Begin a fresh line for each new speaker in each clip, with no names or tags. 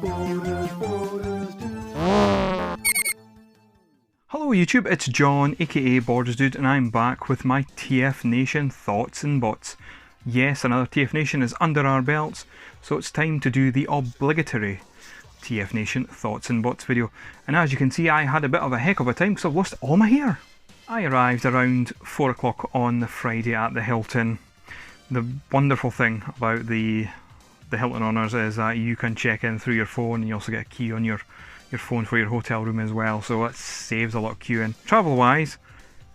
Hello YouTube, it's John aka Borders Dude and I'm back with my TFNation thoughts and bots. Yes, another TFNation is under our belts, so it's time to do the obligatory TFNation thoughts and bots video. And as you can see, I had a bit of a heck of a time because I've lost all my hair. I arrived around 4 o'clock on the Friday at the Hilton. The wonderful thing about the Hilton Honours is that you can check in through your phone and you also get a key on your phone for your hotel room as well, so it saves a lot of queuing. Travel wise,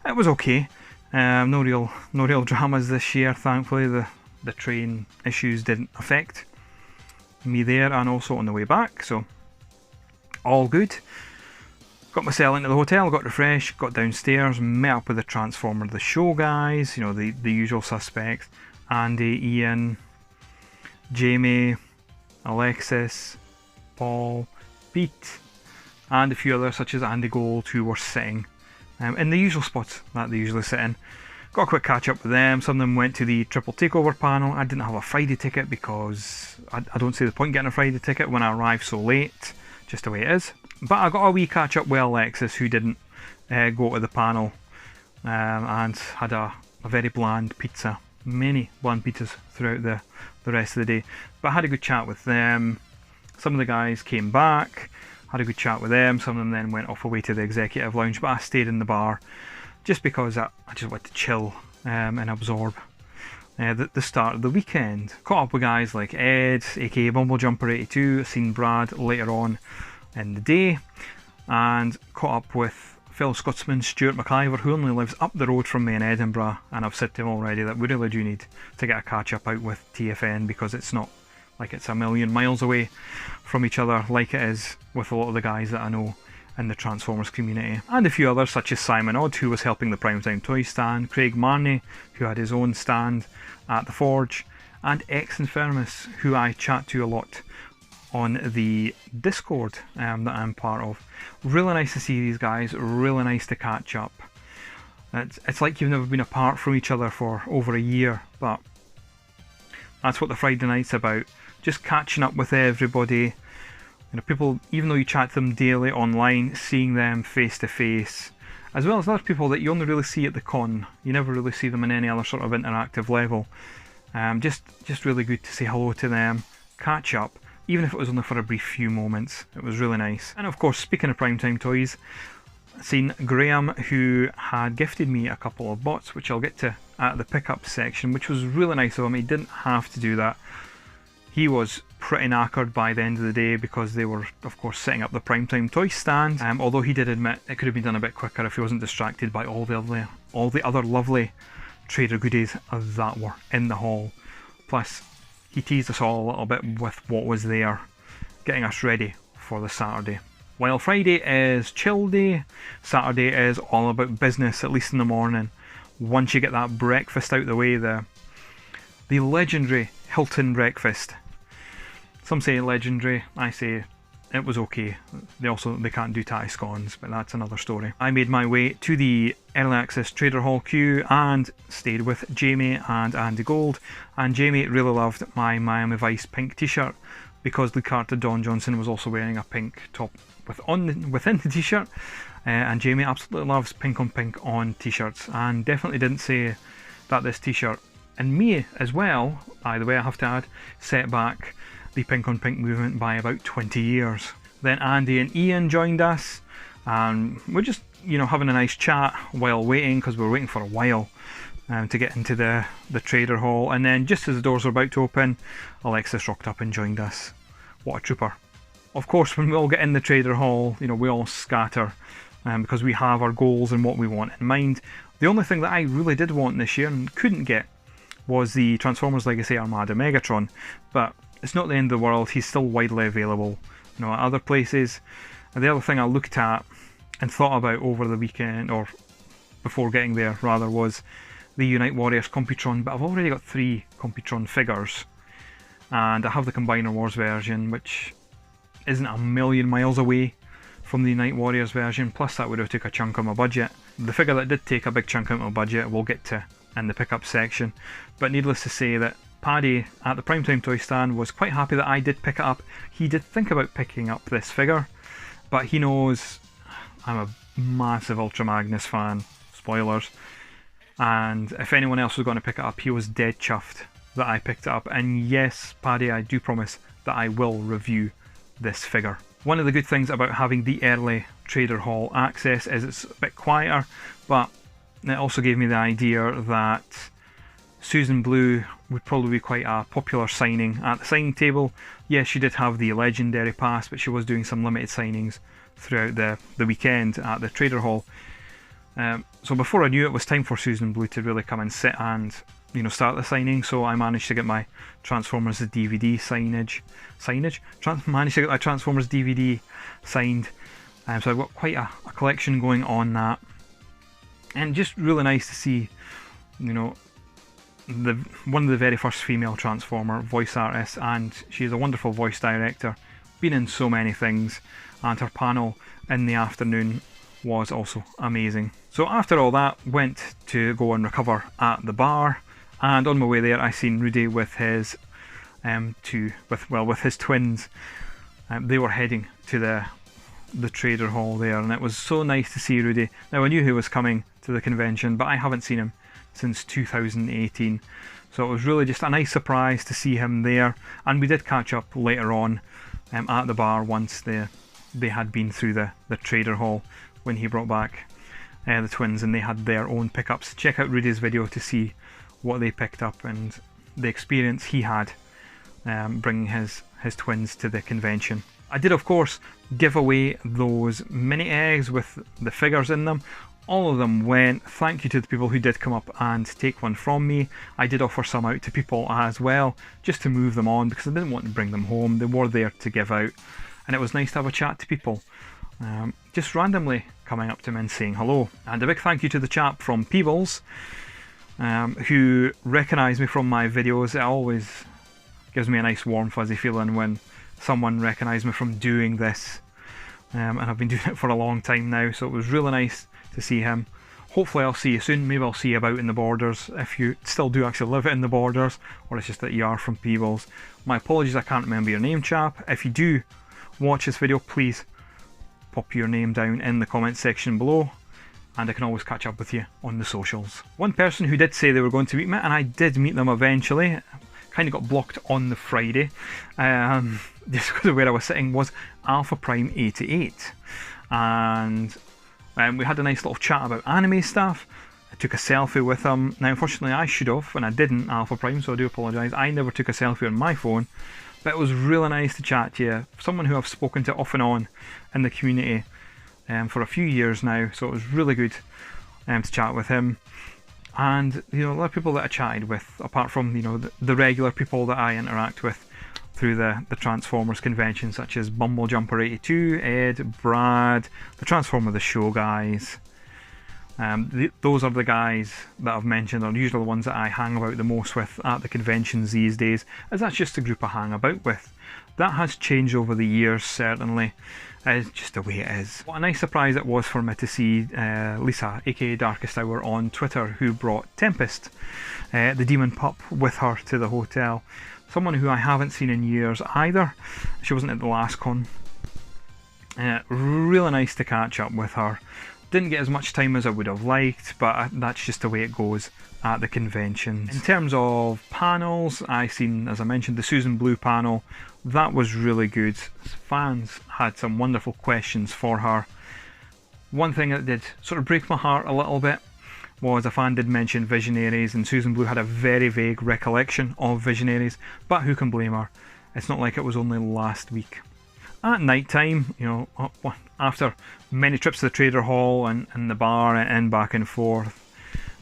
it was okay. No real dramas this year, thankfully. The train issues didn't affect me there and also on the way back, so all good. Got myself into the hotel, got refreshed, got downstairs, met up with the Transformer the Show guys, you know, the usual suspects. Andy, Ian, Jamie, Alexis, Paul, Pete, and a few others such as Andy Gold, who were sitting in the usual spots that they usually sit in. Got a quick catch up with them. Some of them went to the Triple Takeover panel. I didn't have a Friday ticket because I don't see the point getting a Friday ticket when I arrive so late, just the way it is. But I got a wee catch up with Alexis, who didn't go to the panel and had a very bland pizza. Many bland pizzas throughout the rest of the day. But I had a good chat with them. Some of the guys came back, had a good chat with them. Some of them then went off away to the executive lounge, but I stayed in the bar just because I just wanted to chill and absorb the start of the weekend. Caught up with guys like Ed, aka Bumblejumper82, seen Brad later on in the day, and caught up with fellow Scotsman Stuart McIver, who only lives up the road from me in Edinburgh, and I've said to him already that we really do need to get a catch up out with TFN because it's not like it's a million miles away from each other like it is with a lot of the guys that I know in the Transformers community. And a few others such as Simon Odd, who was helping the Primetime Toys stand, Craig Marney, who had his own stand at the Forge, and X Infirmus, who I chat to a lot on the Discord that I'm part of. Really nice to see these guys, really nice to catch up. It's like you've never been apart from each other for over a year, but that's what the Friday night's about. Just catching up with everybody. You know, people, even though you chat to them daily online, seeing them face to face, as well as other people that you only really see at the con. You never really see them in any other sort of interactive level. Just really good to say hello to them, catch up, even if it was only for a brief few moments. It was really nice. And of course, speaking of Primetime Toys, seen Graham, who had gifted me a couple of bots, which I'll get to at the pickup section, which was really nice of him. He didn't have to do that. He was pretty knackered by the end of the day because they were, of course, setting up the Primetime Toy stand. Although he did admit it could have been done a bit quicker if he wasn't distracted by all the other lovely trader goodies that were in the hall. Plus, he teased us all a little bit with what was there, getting us ready for the Saturday. While Friday is chill day, Saturday is all about business, at least in the morning. Once you get that breakfast out the way, the legendary Hilton breakfast. Some say legendary, I say it was okay. They can't do tatty scones, but that's another story. I made my way to the early access trader hall queue and stayed with Jamie and Andy Gold. And Jamie really loved my Miami Vice pink t-shirt because Lee Carter Don Johnson was also wearing a pink top within the t-shirt. And Jamie absolutely loves pink on pink on t-shirts, and definitely didn't say that this t-shirt, and me as well, by the way, I have to add, set back the pink on pink movement by about 20 years. Then Andy and Ian joined us, and we're just, you know, having a nice chat while waiting, because we were waiting for a while to get into the trader hall. And then just as the doors were about to open, Alexis rocked up and joined us. What a trooper. Of course, when we all get in the trader hall, you know, we all scatter because we have our goals and what we want in mind. The only thing that I really did want this year and couldn't get was the Transformers Legacy Armada Megatron, but it's not the end of the world. He's still widely available, you know, at other places. And the other thing I looked at and thought about over the weekend, or before getting there rather, was the Unite Warriors Computron, but I've already got 3 Computron figures, and I have the Combiner Wars version, which isn't a million miles away from the Unite Warriors version, plus that would have took a chunk of my budget. The figure that did take a big chunk out of my budget we'll get to in the pickup section, but needless to say that Paddy at the Primetime Toy Stand was quite happy that I did pick it up. He did think about picking up this figure, but he knows I'm a massive Ultra Magnus fan, spoilers, and if anyone else was going to pick it up, he was dead chuffed that I picked it up. And yes, Paddy, I do promise that I will review this figure. One of the good things about having the early Trader Hall access is it's a bit quieter, but it also gave me the idea that Susan Blue would probably be quite a popular signing at the signing table. Yes, she did have the legendary pass, but she was doing some limited signings throughout the weekend at the Trader Hall. So before I knew it was time for Susan Blue to really come and sit and, you know, start the signing, so I managed to get my Transformers DVD managed to get my Transformers DVD signed. So I've got quite a collection going on that, and just really nice to see, you know, one of the very first female Transformer voice artists, and she's a wonderful voice director, been in so many things, and her panel in the afternoon was also amazing. So after all that, went to go and recover at the bar, and on my way there I seen Rudy with his with his twins. They were heading to the Trader Hall there, and it was so nice to see Rudy. Now I knew he was coming to the convention, but I haven't seen him since 2018, so it was really just a nice surprise to see him there. And we did catch up later on at the bar once they had been through the Trader Hall when he brought back the twins and they had their own pickups. Check out Rudy's video to see what they picked up and the experience he had bringing his twins to the convention. I did of course give away those mini eggs with the figures in them. All of them went. Thank you to the people who did come up and take one from me. I did offer some out to people as well, just to move them on, because I didn't want to bring them home. They were there to give out, and it was nice to have a chat to people, just randomly coming up to me and saying hello. And a big thank you to the chap from Peebles, who recognised me from my videos. It always gives me a nice warm fuzzy feeling when someone recognised me from doing this, and I've been doing it for a long time now, so it was really nice to see him. Hopefully I'll see you soon. Maybe I'll see you about in the Borders, if you still do actually live in the Borders, or it's just that you are from Peebles. My apologies, I can't remember your name, chap. If you do watch this video, please pop your name down in the comment section below, and I can always catch up with you on the socials. One person who did say they were going to meet me, and I did meet them eventually, kind of got blocked on the Friday, just because of where I was sitting, was Alpha Prime 88, and we had a nice little chat about anime stuff. I took a selfie with him. Now unfortunately I should have, and I didn't, Alpha Prime, so I do apologise. I never took a selfie on my phone, but it was really nice to chat to you. Someone who I've spoken to off and on in the community for a few years now, so it was really good to chat with him. And you know, a lot of people that I chatted with, apart from, you know, the regular people that I interact with through the Transformers convention, such as Bumblejumper82, Ed, Brad, the Transformer The Show guys. Those are the guys that I've mentioned are usually the ones that I hang about the most with at the conventions these days, as that's just a group I hang about with. That has changed over the years, certainly. It's just the way it is. What a nice surprise it was for me to see Lisa, aka Darkest Hour, on Twitter, who brought Tempest, the demon pup, with her to the hotel. Someone who I haven't seen in years either. She wasn't at the last con. Really nice to catch up with her. Didn't get as much time as I would have liked, but that's just the way it goes at the conventions. In terms of panels, I seen, as I mentioned, the Susan Blue panel. That was really good. Fans had some wonderful questions for her. One thing that did sort of break my heart a little bit was a fan did mention Visionaries, and Susan Blue had a very vague recollection of Visionaries, but who can blame her? It's not like it was only last week. At night time, you know, after many trips to the Trader Hall and the bar and back and forth,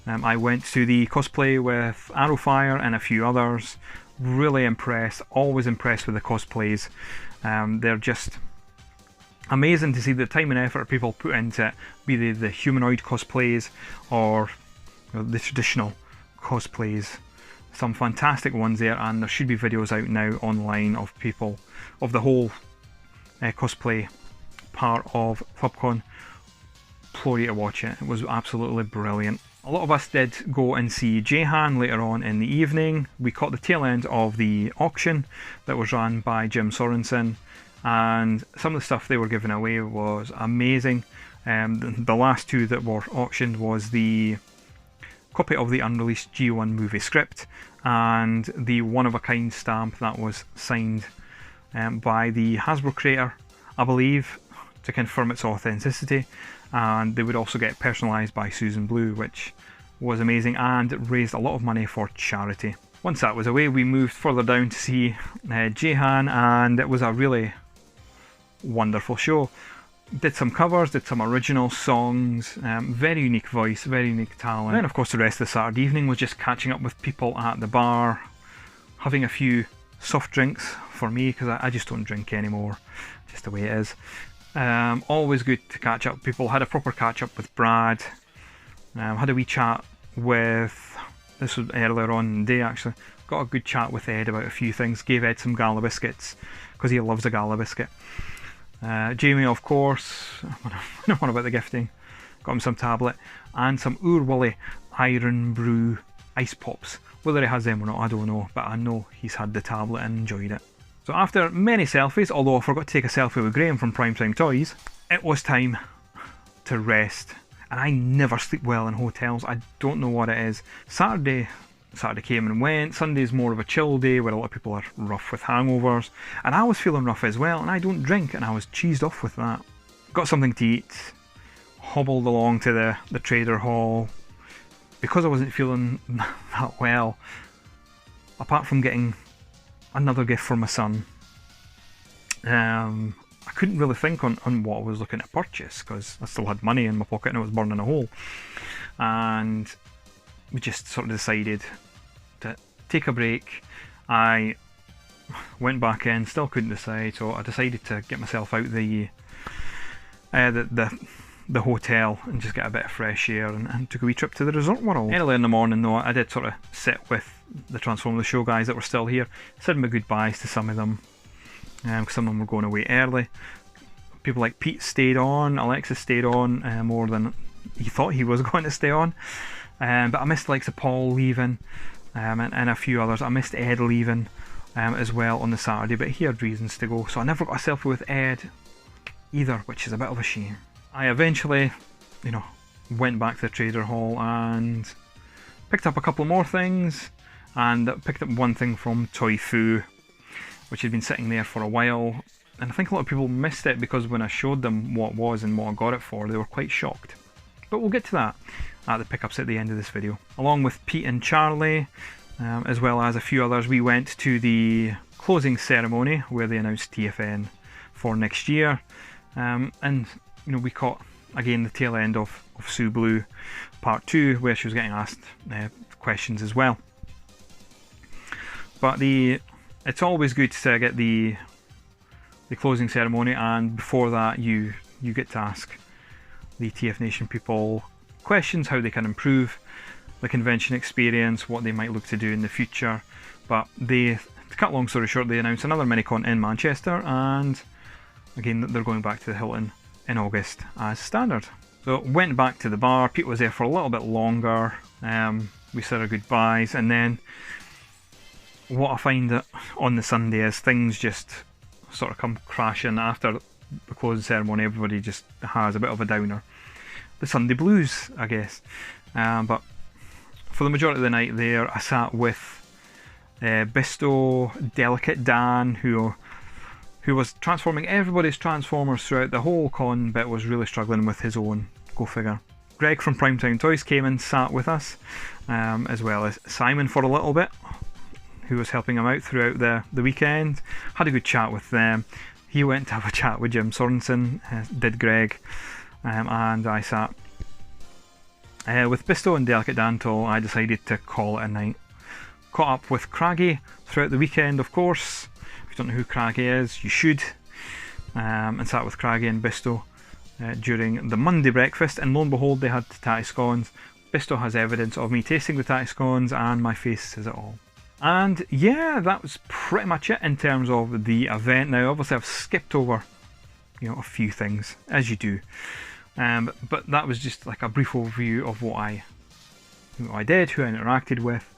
I went to the cosplay with Arrowfire and a few others. Really impressed, always impressed with the cosplays. They're just amazing to see the time and effort people put into it, be they the humanoid cosplays or, you know, the traditional cosplays. Some fantastic ones there, and there should be videos out now online of people, of the whole cosplay part of FubCon. Implore you to watch it. It was absolutely brilliant. A lot of us did go and see Jehan later on in the evening. We caught the tail end of the auction that was run by Jim Sorensen, and some of the stuff they were giving away was amazing. The last two that were auctioned was the copy of the unreleased G1 movie script and the one-of-a-kind stamp that was signed by the Hasbro creator, I believe, to confirm its authenticity. And they would also get personalised by Susan Blue, which was amazing and raised a lot of money for charity. Once that was away, we moved further down to see Jehan, and it was a really wonderful show. Did some covers, did some original songs, very unique voice, very unique talent. And then of course the rest of the Saturday evening was just catching up with people at the bar, having a few soft drinks for me, because I just don't drink anymore, just the way it is. Always good to catch up with people. Had a proper catch up with Brad, had a wee chat with, this was earlier on in the day actually, got a good chat with Ed about a few things, gave Ed some gala biscuits, because he loves a gala biscuit. Jamie, of course, one about the gifting, got him some tablet and some Urwully Iron Brew ice pops. Whether he has them or not, I don't know, but I know he's had the tablet and enjoyed it. So after many selfies, although I forgot to take a selfie with Graham from Primetime Toys, it was time to rest. And I never sleep well in hotels, I don't know what it is. Saturday came and went. Sunday's more of a chill day where a lot of people are rough with hangovers, and I was feeling rough as well, and I don't drink, and I was cheesed off with that. Got something to eat, hobbled along to the trader hall, because I wasn't feeling that well, apart from getting another gift for my son. I couldn't really think on what I was looking to purchase, because I still had money in my pocket and it was burning a hole, and we just sort of decided to take a break. I went back in, still couldn't decide, so I decided to get myself out the hotel and just get a bit of fresh air, and took a wee trip to the Resort World. Early in the morning though, I did sort of sit with the Transform the Show guys that were still here, said my goodbyes to some of them, because some of them were going away early. People like Pete stayed on, Alexis stayed on more than he thought he was going to stay on. But I missed the likes of Paul leaving, and a few others. I missed Ed leaving as well on the Saturday, but he had reasons to go, so I never got a selfie with Ed either, which is a bit of a shame. I eventually, went back to the trader hall and picked up a couple more things, and picked up one thing from Toy Fu, which had been sitting there for a while, and I think a lot of people missed it because when I showed them what it was and what I got it for, they were quite shocked. But we'll get to that at the pickups at the end of this video. Along with Pete and Charlie, as well as a few others, we went to the closing ceremony where they announced TFN for next year, and we caught again the tail end of Sue Blue Part 2, where she was getting asked questions as well. But it's always good to get the closing ceremony, and before that you get to ask the TFNation people questions, how they can improve the convention experience, what they might look to do in the future. But to cut long story short, they announced another minicon in Manchester, and again they're going back to the Hilton in August as standard. So went back to the bar. Pete was there for a little bit longer. We said our goodbyes, and then what I find on the Sunday is things just sort of come crashing after the closing ceremony. Everybody just has a bit of a downer. The Sunday blues, I guess. But for the majority of the night there, I sat with Bisto, Delicate Dan, who was transforming everybody's Transformers throughout the whole con, but was really struggling with his own. Go figure. Greg from Primetime Toys came and sat with us, as well as Simon for a little bit, who was helping him out throughout the weekend. Had a good chat with them. He went to have a chat with Jim Sorensen, did Greg, and I sat with Bisto and Delicate Dan till I decided to call it a night. Caught up with Craggy throughout the weekend, of course. If you don't know who Craggy is, you should. And sat with Craggy and Bisto during the Monday breakfast, and lo and behold, they had tatty scones. Bisto has evidence of me tasting the tatty scones, and my face says it all. And yeah, that was pretty much it in terms of the event. Now, obviously, I've skipped over, a few things, as you do. But that was just like a brief overview of what I who I did, who I interacted with,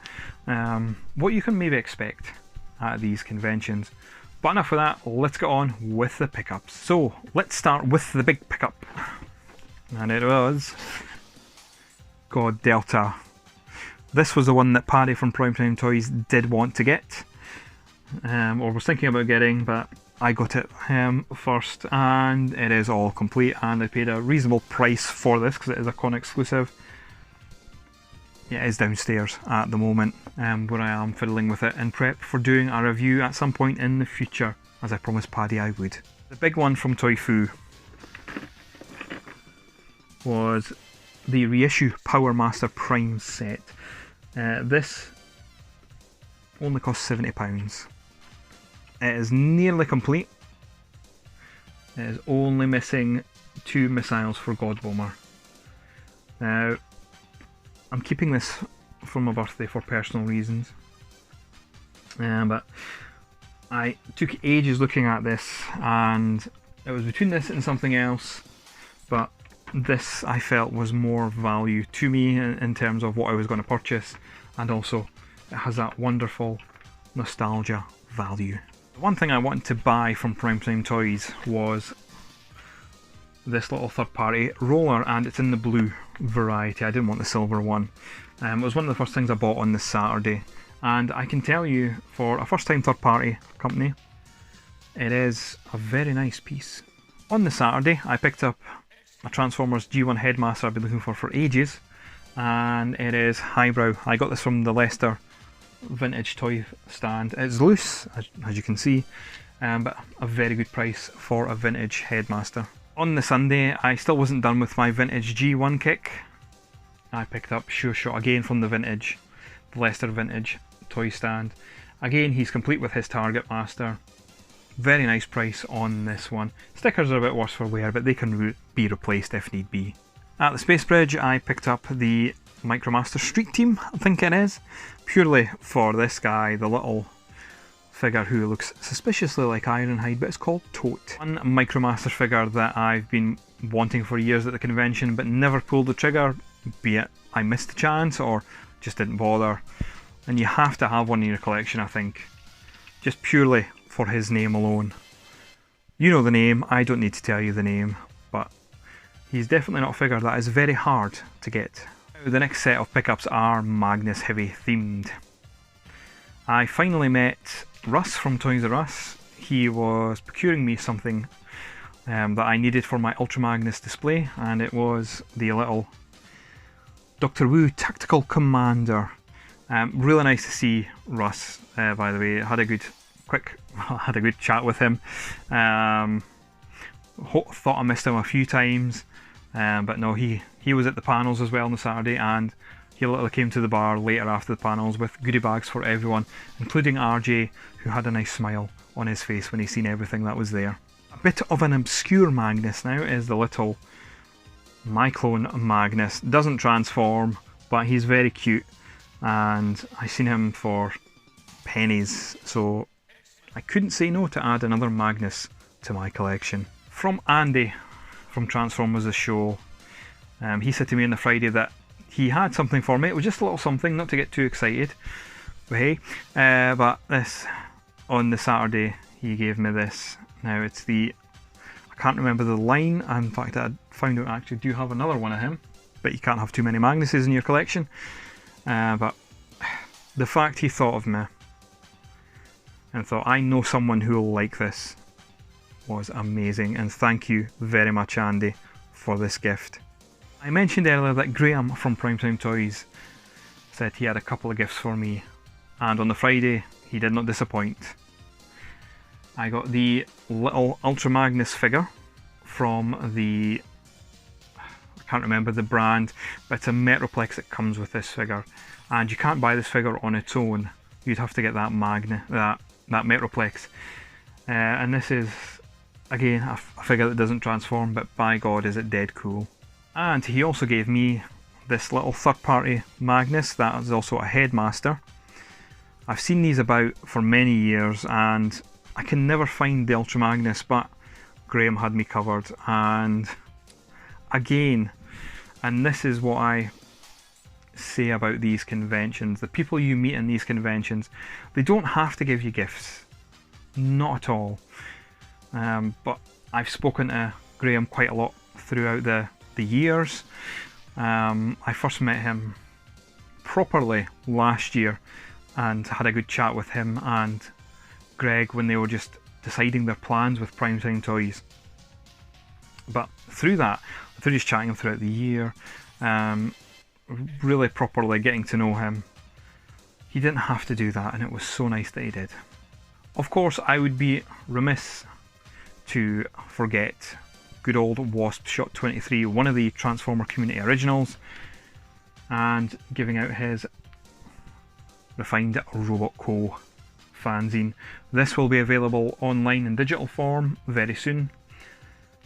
what you can maybe expect at these conventions. But enough of that, let's get on with the pickups. So let's start with the big pickup, and it was God Delta. This was the one that Paddy from Primetime Toys did want to get, or was thinking about getting, but I got it first, and it is all complete, and I paid a reasonable price for this because it is a con exclusive. It is downstairs at the moment, where I am fiddling with it in prep for doing a review at some point in the future, as I promised Paddy I would. The big one from Toy Fu was the reissue Power Master Prime set. This only cost £70. It is nearly complete. It is only missing 2 missiles for God Bomber. Now, I'm keeping this for my birthday for personal reasons, but I took ages looking at this, and it was between this and something else, but this I felt was more value to me in terms of what I was going to purchase, and also it has that wonderful nostalgia value. The one thing I wanted to buy from Primetime Toys was this little third-party roller, and it's in the blue variety. I didn't want the silver one. It was one of the first things I bought on this Saturday, and I can tell you, for a first-time third-party company, it is a very nice piece. On the Saturday, I picked up a Transformers G1 Headmaster I've been looking for ages, and it is highbrow. I got this from the Leicester vintage toy stand. It's loose, as you can see, but a very good price for a vintage Headmaster. On the Sunday, I still wasn't done with my vintage G1 kick. I picked up Sure Shot again from the Leicester vintage toy stand. Again, he's complete with his Target Master. Very nice price on this one. Stickers are a bit worse for wear, but they can be replaced if need be. At the Space Bridge, I picked up the Micromaster Street Team, I think it is, purely for this guy, the little figure who looks suspiciously like Ironhide, but it's called Tote. One Micromaster figure that I've been wanting for years at the convention but never pulled the trigger, be it I missed the chance or just didn't bother. And you have to have one in your collection, I think, just purely for his name alone. You know the name, I don't need to tell you the name, but he's definitely not a figure that is very hard to get. Now, the next set of pickups are Magnus Heavy themed. I finally met Russ from Toys R Us. He was procuring me something that I needed for my Ultra Magnus display, and it was the little Dr. Wu Tactical Commander. Really nice to see Russ, by the way. Had a good chat with him. Thought I missed him a few times, but no, he was at the panels as well on the Saturday, and he literally came to the bar later after the panels with goodie bags for everyone, including RJ, who had a nice smile on his face when he seen everything that was there. A bit of an obscure Magnus now is the little My Clone Magnus. Doesn't transform, but he's very cute, and I seen him for pennies, so I couldn't say no to add another Magnus to my collection. From Andy from Transformers The Show, he said to me on the Friday that he had something for me. It was just a little something, not to get too excited, but hey. But this, on the Saturday, he gave me this. Now it's I can't remember the line. In fact, I found out I actually do have another one of him, but you can't have too many Magnuses in your collection. But the fact he thought of me and thought, I know someone who will like this, was amazing, and thank you very much, Andy, for this gift. I mentioned earlier that Graham from Primetime Toys said he had a couple of gifts for me, and on the Friday he did not disappoint. I got the little Ultra Magnus figure from the, I can't remember the brand, but it's a Metroplex that comes with this figure, and you can't buy this figure on its own. You'd have to get that Metroplex, and this is again a figure that doesn't transform, but by God is it dead cool. And he also gave me this little third-party Magnus that is also a Headmaster. I've seen these about for many years and I can never find the Ultra Magnus, but Graham had me covered, and again, and this is what I say about these conventions, the people you meet in these conventions, they don't have to give you gifts. Not at all. But I've spoken to Graham quite a lot throughout the years. I first met him properly last year and had a good chat with him and Greg when they were just deciding their plans with Primetime Toys. But through that, through just chatting him throughout the year, really properly getting to know him, he didn't have to do that, and it was so nice that he did. Of course, I would be remiss to forget good old Wasp Shot 23, one of the Transformer community originals, and giving out his refined Robot Co fanzine. This will be available online in digital form very soon,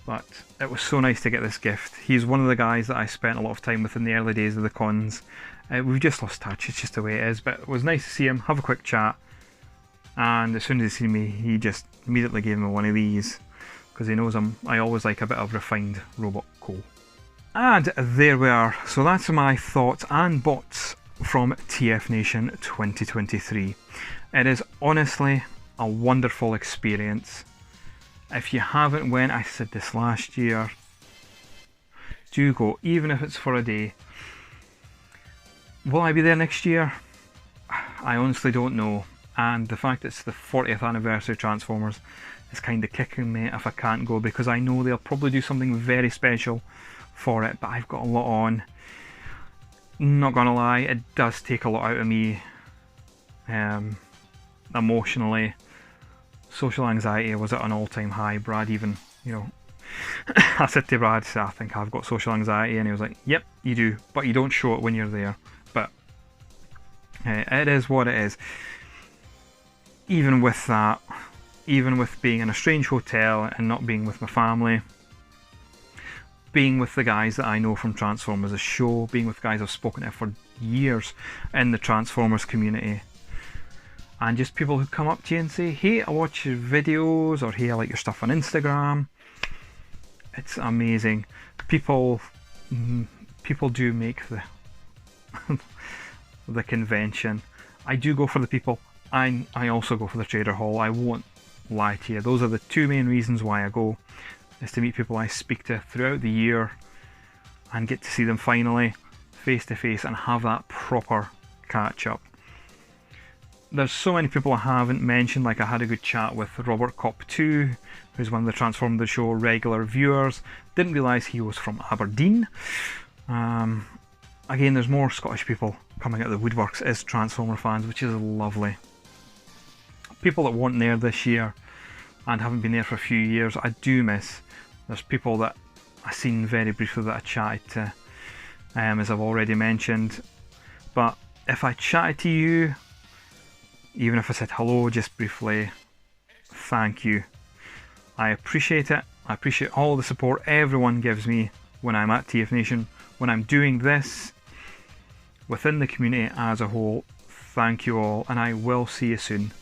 but it was so nice to get this gift. He's one of the guys that I spent a lot of time with in the early days of the cons. We've just lost touch, it's just the way it is, but it was nice to see him, have a quick chat, and as soon as he seen me, he just immediately gave me one of these, because he knows I always like a bit of refined Robot Co. And there we are, so that's my thoughts and bots from TFNation 2023. It is honestly a wonderful experience. If you haven't went, I said this last year, do go, even if it's for a day. Will I be there next year? I honestly don't know, and the fact it's the 40th anniversary of Transformers is kind of kicking me if I can't go, because I know they'll probably do something very special for it, but I've got a lot on. Not gonna lie, it does take a lot out of me emotionally. Social anxiety was at an all-time high. Brad even, I said to Brad, I think I've got social anxiety, and he was like, yep, you do, but you don't show it when you're there. But it is what it is. Even with that, even with being in a strange hotel and not being with my family, being with the guys that I know from Transformers, the show, being with guys I've spoken to for years in the Transformers community, and just people who come up to you and say, hey, I watch your videos, or hey, I like your stuff on Instagram. It's amazing. People do make the the convention. I do go for the people. I also go for the Trader Hall. I won't lie to you. Those are the two main reasons why I go, is to meet people I speak to throughout the year and get to see them finally face to face and have that proper catch up. There's so many people I haven't mentioned, like I had a good chat with Robert Cop 2, who's one of the Transform the Show regular viewers. Didn't realise he was from Aberdeen. Again, there's more Scottish people coming out of the woodworks as Transformer fans, which is lovely. People that weren't there this year and haven't been there for a few years, I do miss. There's people that I've seen very briefly that I chatted to, as I've already mentioned. But if I chatted to you, even if I said hello just briefly, thank you. I appreciate it. I appreciate all the support everyone gives me when I'm at TFNation, when I'm doing this, within the community as a whole. Thank you all, and I will see you soon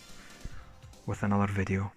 with another video.